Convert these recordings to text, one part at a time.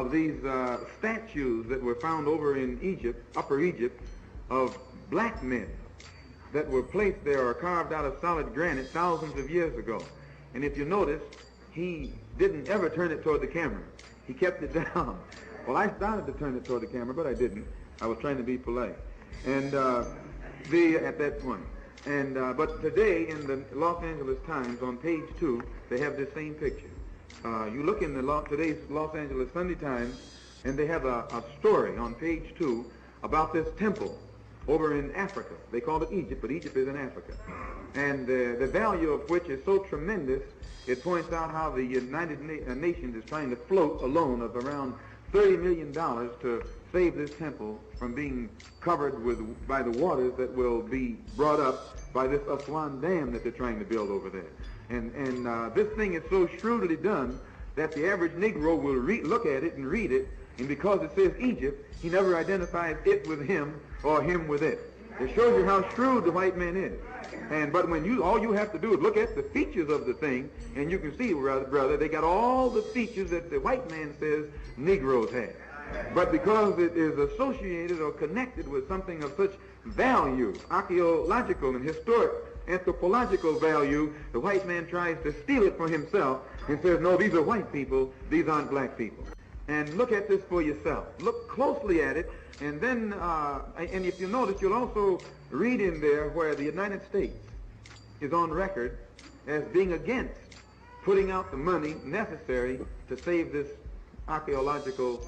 of these statues that were found over in Egypt, Upper Egypt, of black men that were placed there or carved out of solid granite thousands of years ago. And if you notice, he didn't ever turn it toward the camera. He kept it down. Well, I started to turn it toward the camera, but I didn't. I was trying to be polite. And at that point. And but today in the Los Angeles Times on page 2, they have this same picture. You look in today's Los Angeles Sunday Times, and they have a story on page 2 about this temple over in Africa. They call it Egypt, but Egypt is in Africa. And the value of which is so tremendous, it points out how the United Nations is trying to float a loan of around $30 million to save this temple from being covered by the waters that will be brought up by this Aswan Dam that they're trying to build over there. And this thing is so shrewdly done that the average Negro will look at it and read it, and because it says Egypt, he never identifies it with him or him with it. It shows you how shrewd the white man is. But when all you have to do is look at the features of the thing, and you can see, brother, they got all the features that the white man says Negroes have. But because it is associated or connected with something of such value, archaeological and historic, anthropological value, the white man tries to steal it for himself and says, no, these are white people, these aren't black people. And look at this for yourself. Look closely at it, and then, and if you notice, you'll also read in there where the United States is on record as being against putting out the money necessary to save this archaeological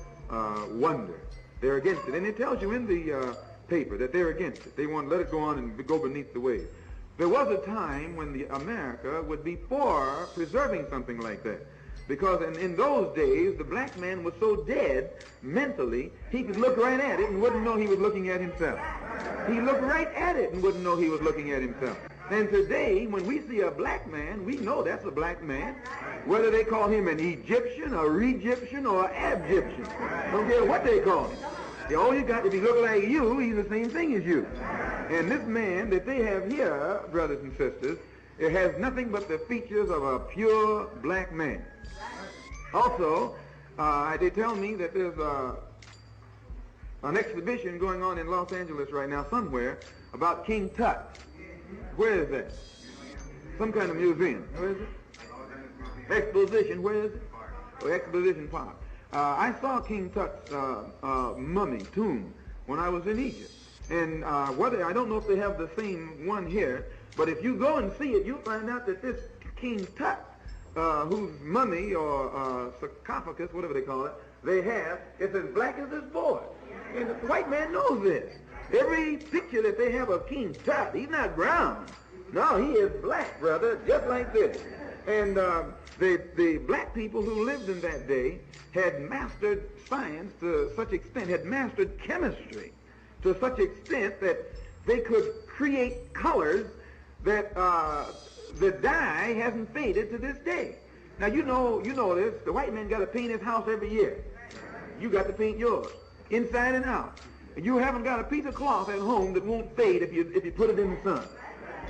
wonder. They're against it. And it tells you in the paper that they're against it. They want to let it go on and go beneath the waves. There was a time when America would be for preserving something like that. Because in those days, the black man was so dead mentally, he could look right at it and wouldn't know he was looking at himself. He looked right at it and wouldn't know he was looking at himself. And today, when we see a black man, we know that's a black man. Whether they call him an Egyptian, a Re-Egyptian, or an Ab-Egyptian. Don't care what they call him. All you got, if he look like you, he's the same thing as you. And this man that they have here, brothers and sisters, it has nothing but the features of a pure black man. Also, they tell me that there's an exhibition going on in Los Angeles right now somewhere about King Tut. Where is that? Some kind of museum. Where is it? Exposition. Where is it? Oh, Exposition Park. I saw King Tut's mummy tomb when I was in Egypt. And I don't know if they have the same one here, but if you go and see it, you'll find out that this King Tut, whose mummy or sarcophagus, whatever they call it, they have, it's as black as this board. And the white man knows this. Every picture that they have of King Tut, he's not brown. No, he is black, brother, just like this. And the black people who lived in that day had mastered science to such extent, had mastered chemistry to such extent that they could create colors that the dye hasn't faded to this day. Now, you know this. The white man got to paint his house every year. You got to paint yours, inside and out. And you haven't got a piece of cloth at home that won't fade if you put it in the sun.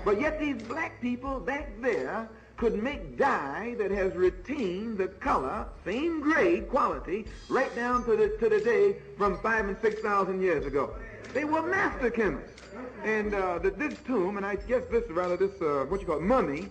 But yet these black people back there could make dye that has retained the color, same grade quality, right down to the day from 5,000 and 6,000 years ago. They were master chemists. And this tomb, and I guess this mummy,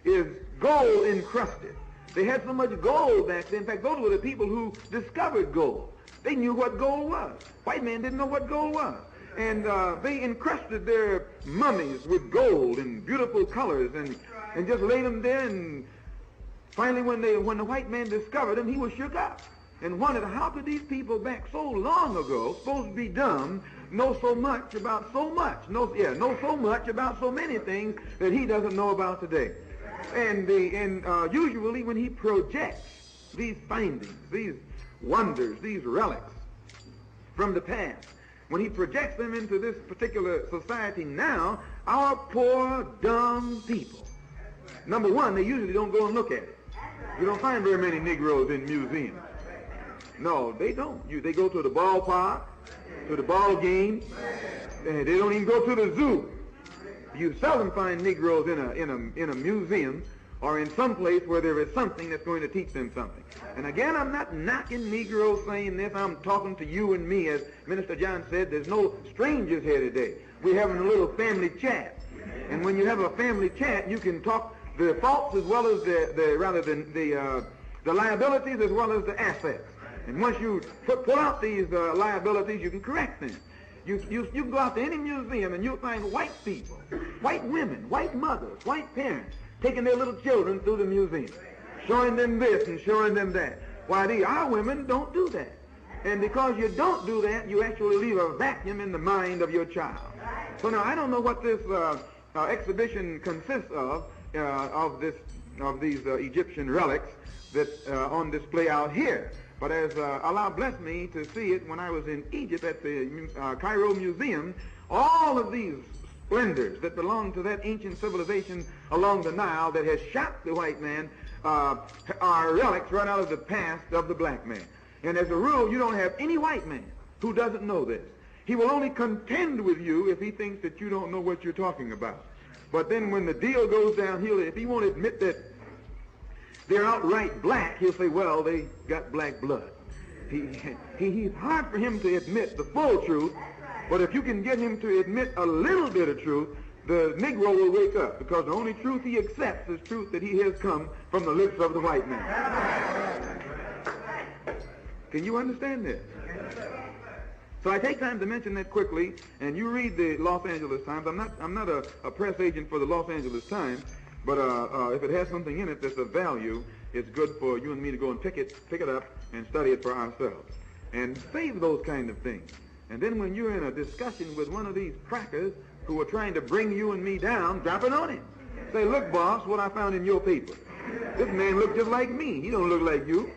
is gold encrusted. They had so much gold back then. In fact, those were the people who discovered gold. They knew what gold was. White man didn't know what gold was. And they encrusted their mummies with gold and beautiful colors and just laid them there. And finally, when the white man discovered them, he was shook up and wondered, how could these people back so long ago, supposed to be dumb, know so much about so much, know so much about so many things that he doesn't know about today. And usually when he projects these findings, these wonders, these relics from the past, when he projects them into this particular society now, our poor, dumb people, number one, they usually don't go and look at it. You don't find very many Negroes in museums. No, they don't. They go to the ballpark, to the ball game. They don't even go to the zoo. You seldom find Negroes in a museum or in some place where there is something that's going to teach them something. And again, I'm not knocking Negroes saying this. I'm talking to you and me. As Minister John said, there's no strangers here today. We're having a little family chat. And when you have a family chat, you can talk the faults as well as the liabilities as well as the assets. And once you pull out these liabilities, you can correct them. You can go out to any museum and you'll find white people, white women, white mothers, white parents taking their little children through the museum, showing them this and showing them that. Why, our women don't do that. And because you don't do that, you actually leave a vacuum in the mind of your child. So now I don't know what this exhibition consists of these Egyptian relics that on display out here. But as Allah blessed me to see it when I was in Egypt at the Cairo Museum, all of these splendors that belong to that ancient civilization along the Nile that has shocked the white man are relics right out of the past of the black man. And as a rule, you don't have any white man who doesn't know this. He will only contend with you if he thinks that you don't know what you're talking about. But then when the deal goes down, if he won't admit that they're outright black, he'll say, well, they got black blood. He's hard for him to admit the full truth, but if you can get him to admit a little bit of truth, the Negro will wake up, because the only truth he accepts is truth that he has come from the lips of the white man. Can you understand this? So I take time to mention that quickly, and you read the Los Angeles Times. I'm not a press agent for the Los Angeles Times, but if it has something in it that's of value, it's good for you and me to go and pick it up and study it for ourselves. And save those kind of things. And then when you're in a discussion with one of these crackers who are trying to bring you and me down, drop it on him. Say, look, boss, what I found in your paper. This man looked just like me. He don't look like you.